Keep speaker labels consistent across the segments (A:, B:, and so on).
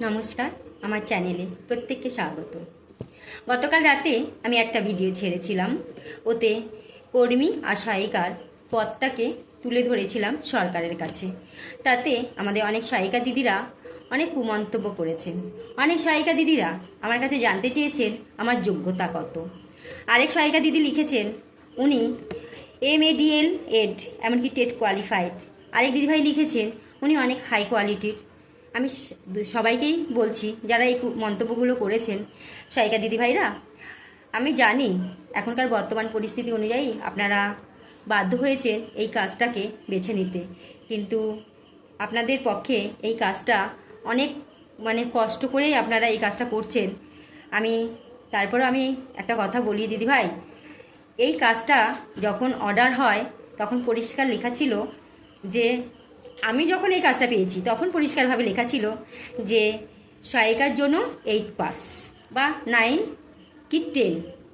A: নমস্কার, আমার চ্যানেলে প্রত্যেককে স্বাগত। গতকাল রাতে আমি একটা ভিডিও ছেড়েছিলাম। ওতে কর্মী আর সহায়িকার পদটাকে তুলে ধরেছিলাম সরকারের কাছে। তাতে আমাদের অনেক সহায়িকা দিদিরা অনেক কুমন্তব্য করেছেন। অনেক সহায়িকা দিদিরা আমার কাছে জানতে চেয়েছেন আমার যোগ্যতা কত। আরেক সহায়িকা দিদি লিখেছেন উনি MADL এড, এমনকি টেট কোয়ালিফাইড। আরেক দিদিভাই লিখেছেন উনি অনেক হাই কোয়ালিটির। আমি সবাইকেই বলছি যারা এই মন্তব্যগুলো করেছেন, সহায়িকা দিদিভাইরা, আমি জানি এখনকার বর্তমান পরিস্থিতি অনুযায়ী আপনারা বাধ্য হয়েছেন এই কাজটাকে বেছে নিতে, কিন্তু আপনাদের পক্ষে এই কাজটা অনেক কষ্ট করেই আপনারা এই কাজটা করছেন। তারপরও আমি একটা কথা বলি দিদিভাই, এই কাজটা যখন অর্ডার হয় তখন পরিষ্কার লেখা ছিল যে, আমি যখন এই কাজটা পেয়েছি তখন পরিষ্কারভাবে লেখা ছিল যে সহায়িকার জন্য 8 পাস বা 9 কি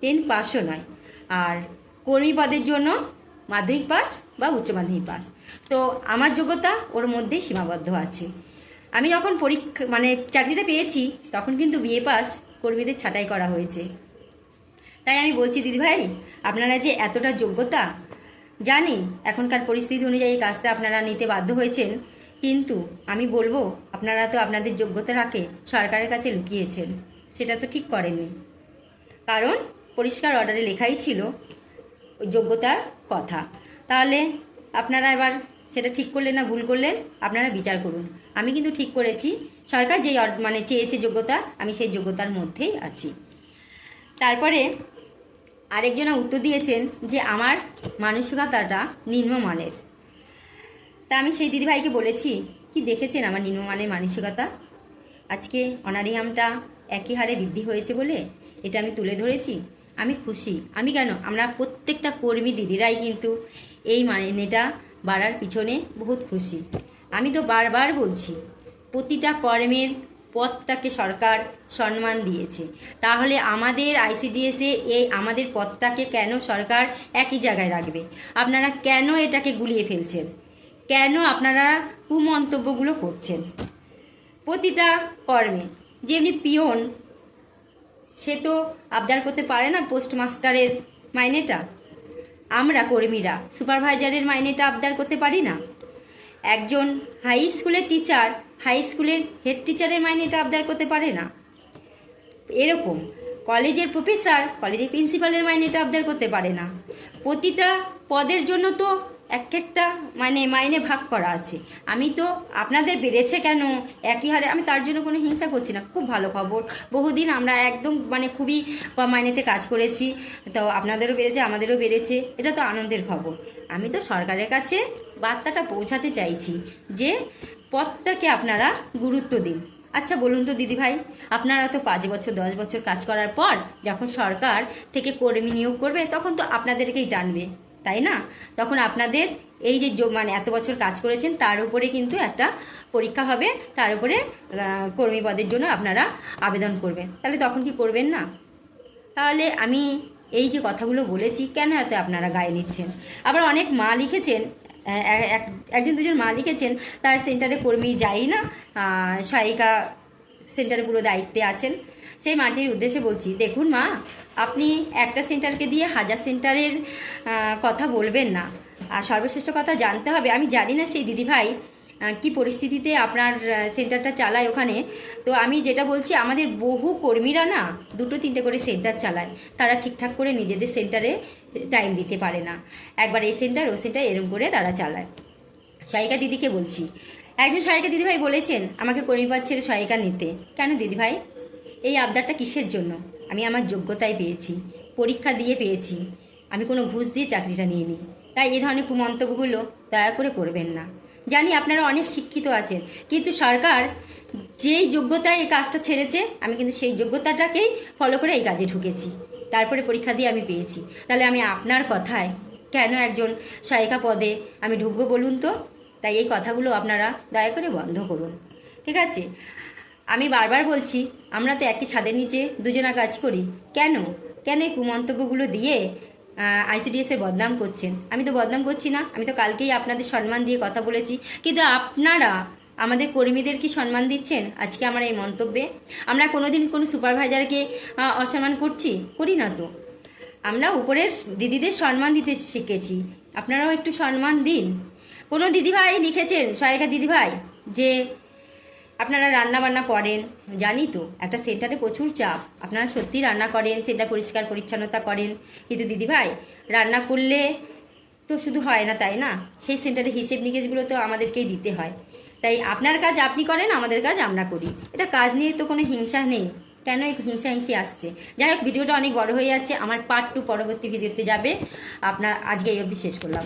A: 10 পাসও নয়, আর কর্মী পদের জন্য মাধ্যমিক পাস বা উচ্চ মাধ্যমিক পাস। তো আমার যোগ্যতা ওর মধ্যেই সীমাবদ্ধ আছে। আমি যখন চাকরিটা পেয়েছি তখন কিন্তু BA পাস কর্মীদের ছাঁটাই করা হয়েছে। তাই আমি বলছি দিদিভাই, আপনারা যে এতটা যোগ্যতা, জানি এখনকার পরিস্থিতি অনুযায়ী কাজটা আপনারা নিতে বাধ্য হয়েছেন, কিন্তু আমি বলবো আপনারা তো আপনাদের যোগ্যতাটাকে সরকারের কাছে লুকিয়েছেন। সেটা তো ঠিক করেননি, কারণ পরিষ্কার অর্ডারে লেখাই ছিল যোগ্যতার কথা। তাহলে আপনারা এবার সেটা ঠিক করলেন না ভুল করলেন আপনারা বিচার করুন। আমি কিন্তু ঠিক করেছি, সরকার যেই চেয়েছে যোগ্যতা, আমি সেই যোগ্যতার মধ্যেই আছি। তারপরে আরেকজনা উত্তর দিয়েছেন যে আমার মানসিকতাটা নিম্নমানের। তা আমি সেই দিদিভাইকে বলেছি, কি দেখেছেন আমার নিম্নমানের মানসিকতা? আজকে অনারিয়ামটা একই হারে বৃদ্ধি হয়েছে বলে এটা আমি তুলে ধরেছি। আমি খুশি। আমি কেন, আমরা প্রত্যেকটা কর্মী দিদিরাই কিন্তু এই মাইনেটা বাড়ার পিছনে বহুত খুশি। আমি তো বারবার বলছি, প্রতিটা কর্মের পদটাকে সরকার সম্মান দিয়েছে, তাহলে আমাদের ICDS-এ এই আমাদের পদটাকে কেন সরকার একই জায়গায় রাখবে? আপনারা কেন এটাকে গুলিয়ে ফেলছেন? কেন আপনারা কুমন্তব্যগুলো করছেন? প্রতিটা কর্মে, যেমনি পিয়ন, সে তো আবদার করতে পারে না পোস্টমাস্টারের মাইনেটা, আমরা কর্মীরা সুপারভাইজারের মাইনেটা আবদার করতে পারি না। একজন হাই স্কুলের টিচার হাই স্কুলের হেড টিচারের মাইনেটা আবদার করতে পারে না। এরকম কলেজের প্রফেসর কলেজের প্রিন্সিপালের মাইনেটা আবদার করতে পারে না। প্রতিটা পদের জন্য তো একটা মাইনে ভাগ করা আছে। আমি তো আপনাদের বেড়েছে কেন একই হারে, আমি তার জন্য কোনো হিংসা করছি না। খুব ভালো খবর, বহুদিন আমরা একদম খুবই কম মাইনেতে কাজ করেছি, তো আপনাদেরও বেড়েছে আমাদেরও বেড়েছে, এটা তো আনন্দের খবর। আমি তো সরকারের কাছে বার্তাটা পৌঁছাতে চাইছি যে পদটাকে আপনারা গুরুত্ব দিন। আচ্ছা বলুন তো দিদিভাই, আপনারা তো 5 বছর 10 বছর কাজ করার পর যখন সরকার থেকে কর্মী নিয়োগ করবে তখন তো আপনাদেরকেই টানবে, তাই না? তখন আপনাদের এই যে এত বছর কাজ করেছেন তার উপরে কিন্তু একটা পরীক্ষা হবে, তার উপরে কর্মী পদের জন্য আপনারা আবেদন করবেন। তাহলে তখন কি করবেন না? তাহলে আমি এই যে কথাগুলো বলেছি কেন এত আপনারা গায়ে নিচ্ছেন? আবার অনেক মা লিখেছেন, একজন দুজন মা লিখেছেন তার সেন্টারে কর্মী যাই না, সহায়িকা সেন্টারে পুরো দায়িত্বে আছেন। সেই মাটির উদ্দেশ্যে বলছি, দেখুন মা, আপনি একটা সেন্টারকে দিয়ে 1000 সেন্টারের কথা বলবেন না, আর সর্বশ্রেষ্ঠ কথা জানতে হবে। আমি জানি না সেই দিদিভাই কি পরিস্থিতিতে আপনার সেন্টারটা চালায় ওখানে। তো আমি যেটা বলছি, আমাদের বহু কর্মীরা না 2-3টে করে সেন্টার চালায়, তারা ঠিকঠাক করে নিজেদের সেন্টারে টাইম দিতে পারে না। একবার এই সেন্টার ও সেন্টার এরম করে তারা চালায়। সহায়িকা দিদিকে বলছি, একজন সহায়িকা দিদিভাই বলেছেন আমাকে কর্মী পদ ছেড়ে সহায়িকা নিতে। কেন দিদিভাই? এই আবদারটা কিসের জন্য? আমি আমার যোগ্যতায় পেয়েছি, পরীক্ষা দিয়ে পেয়েছি, আমি কোনো ঘুষ দিয়ে চাকরিটা নিয়ে নিই। তাই এই ধরনের কুমন্তব্যগুলো দয়া করে করবেন না। জানি আপনারা অনেক শিক্ষিত আছেন, কিন্তু সরকার যেই যোগ্যতায় এই কাজটা ছেড়েছে, আমি কিন্তু সেই যোগ্যতাটাকেই ফলো করে এই কাজে ঢুকেছি, তারপরে পরীক্ষা দিয়ে আমি পেয়েছি। তাহলে আমি আপনার কথায় কেন একজন সহায়িকা পদে আমি ঢুকবো বলুন তো? তাই এই কথাগুলো আপনারা দয়া করে বন্ধ করুন, ঠিক আছে? আমি বারবার বলছি, আমরা তো একই ছাদের নিচে দুজনা কাজ করি, কেন এই কুমন্তব্যগুলো দিয়ে ICDS-এ বদনাম করছেন? আমি তো বদনাম করছি না, আমি তো কালকেই আপনাদের সম্মান দিয়ে কথা বলেছি, কিন্তু আপনারা আমাদের কর্মীদের কি সম্মান দিচ্ছেন আজকে আমার এই মন্তব্যে? আমরা কোনোদিন কোনো সুপারভাইজারকে অসম্মান করি না তো। আমরা উপরের দিদিদের সম্মান দিতে শিখেছি, আপনারাও একটু সম্মান দিন। কোনো দিদিভাই লিখেছেন, সহায়িকা দিদিভাই, যে আপনারা রান্না বান্না করেন। জানি তো একটা সেন্টারে প্রচুর চাপ, আপনারা সত্যি রান্না করেন, সেন্টার পরিষ্কার পরিচ্ছন্নতা করেন, কিন্তু দিদিভাই রান্না করলে তো শুধু হয় না, তাই না? সেই সেন্টারের হিসেব নিকেশগুলো তো আমাদেরকেই দিতে হয়। তাই আপনার কাজ আপনি করেন, আমাদের কাজ আমরা করি। এটা কাজ নিয়ে তো কোনো হিংসা নেই, কেন এই হিংসা আসছে? যাই হোক, ভিডিওটা অনেক বড় হয়ে যাচ্ছে, আমার পার্ট 2 পরবর্তী ভিডিওতে যাবে। আপনার আজকে এই অবধি শেষ করলাম।